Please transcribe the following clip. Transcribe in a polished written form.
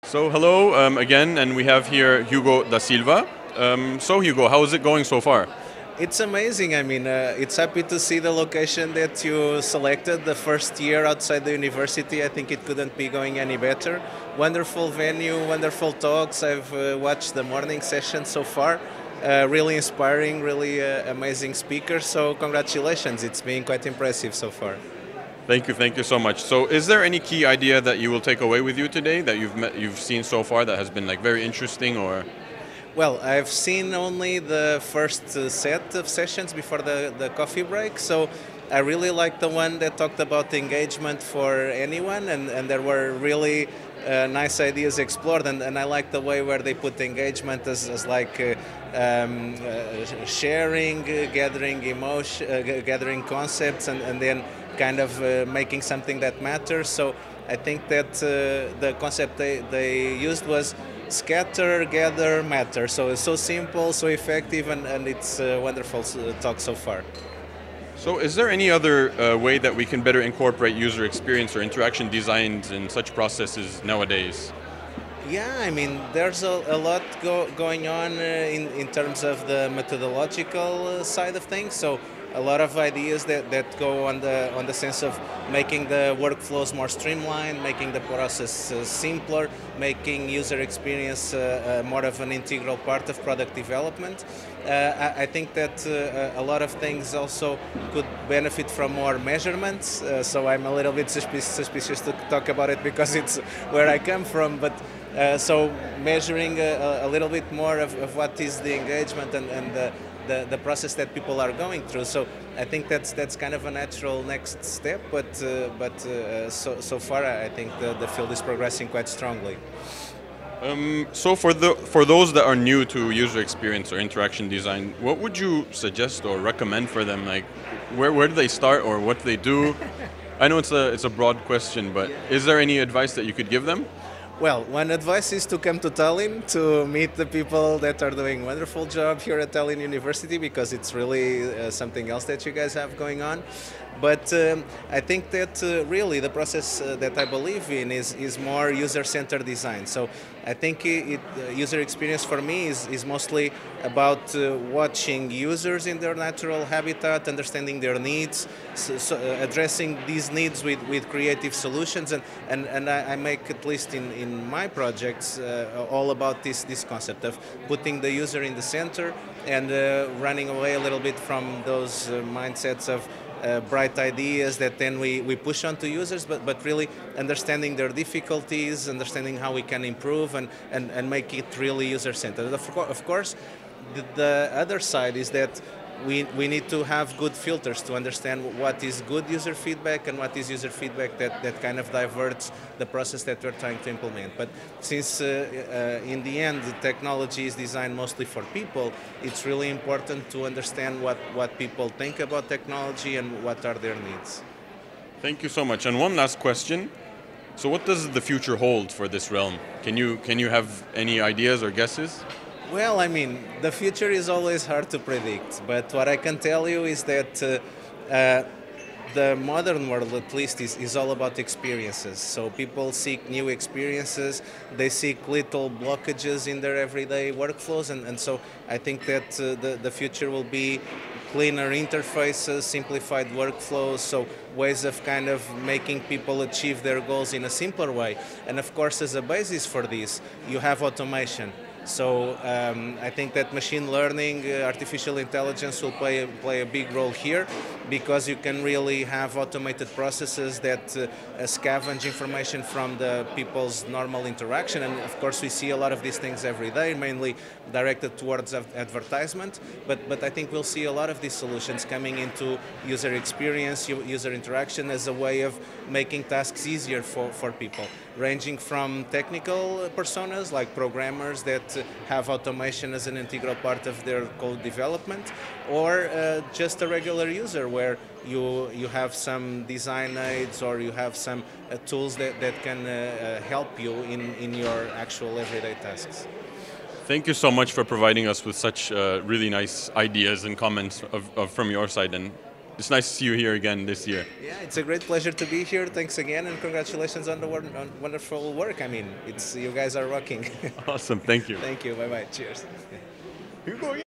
So hello again, and we have here Hugo da Silva. So Hugo, how is it going so far? It's amazing. I mean, it's happy to see the location that you selected the first year outside the university. I think it couldn't be going any better. Wonderful venue, wonderful talks. I've watched the morning session so far. Really inspiring, really amazing speakers. So congratulations. It's been quite impressive so far. Thank you so much. So is there any key idea that you will take away with you today that you've seen so far that has been like very interesting or? Well, I've seen only the first set of sessions before the coffee break, so I really liked the one that talked about engagement for anyone, and there were really nice ideas explored, and I like the way where they put engagement as like sharing, gathering emotion, gathering concepts, and then kind of making something that matters. So I think that the concept they used was scatter, gather, matter. So it's so simple, so effective, and it's a wonderful talk so far. So is there any other way that we can better incorporate user experience or interaction designs in such processes nowadays? Yeah, I mean, there's a lot going on in terms of the methodological side of things. So a lot of ideas that go on the sense of making the workflows more streamlined, making the process simpler, making user experience more of an integral part of product development. I think that a lot of things also could benefit from more measurements. So I'm a little bit suspicious to talk about it because it's where I come from. But so measuring a little bit more of what is the engagement and the process that people are going through. So I think that's kind of a natural next step. But so far I think the field is progressing quite strongly. So for those that are new to user experience or interaction design, what would you suggest or recommend for them? Like, where do they start or what do they do? I know it's a broad question, but is there any advice that you could give them? Well, one advice is to come to Tallinn to meet the people that are doing a wonderful job here at Tallinn University, because it's really something else that you guys have going on. But I think that really the process that I believe in is more user-centered design. So I think user experience for me is mostly about watching users in their natural habitat, understanding their needs, so addressing these needs with creative solutions. And I make, at least in my projects, all about this concept of putting the user in the center and running away a little bit from those mindsets of bright ideas that then we push onto users, but really understanding their difficulties, understanding how we can improve and make it really user-centered. Of course, the other side is that we need to have good filters to understand what is good user feedback and what is user feedback that kind of diverts the process that we're trying to implement. But since in the end the technology is designed mostly for people, it's really important to understand what people think about technology and what are their needs. Thank you so much. And one last question. So what does the future hold for this realm? Can you have any ideas or guesses? Well, I mean, the future is always hard to predict, but what I can tell you is that the modern world, at least, is all about experiences. So people seek new experiences, they seek little blockages in their everyday workflows, and so I think that the future will be cleaner interfaces, simplified workflows, so ways of kind of making people achieve their goals in a simpler way. And of course, as a basis for this, you have automation. So I think that machine learning, artificial intelligence will play a big role here, because you can really have automated processes that scavenge information from the people's normal interaction. And of course we see a lot of these things every day, mainly directed towards advertisement, but I think we'll see a lot of these solutions coming into user experience, user interaction, as a way of making tasks easier for people, ranging from technical personas like programmers that have automation as an integral part of their code development, or just a regular user where you have some design aids or you have some tools that can help you in your actual everyday tasks. Thank you so much for providing us with such really nice ideas and comments from your side, and it's nice to see you here again this year. Yeah, it's a great pleasure to be here. Thanks again, and congratulations on the wonderful work. I mean, you guys are rocking. Awesome, thank you. Thank you. Bye bye. Cheers. Hugo.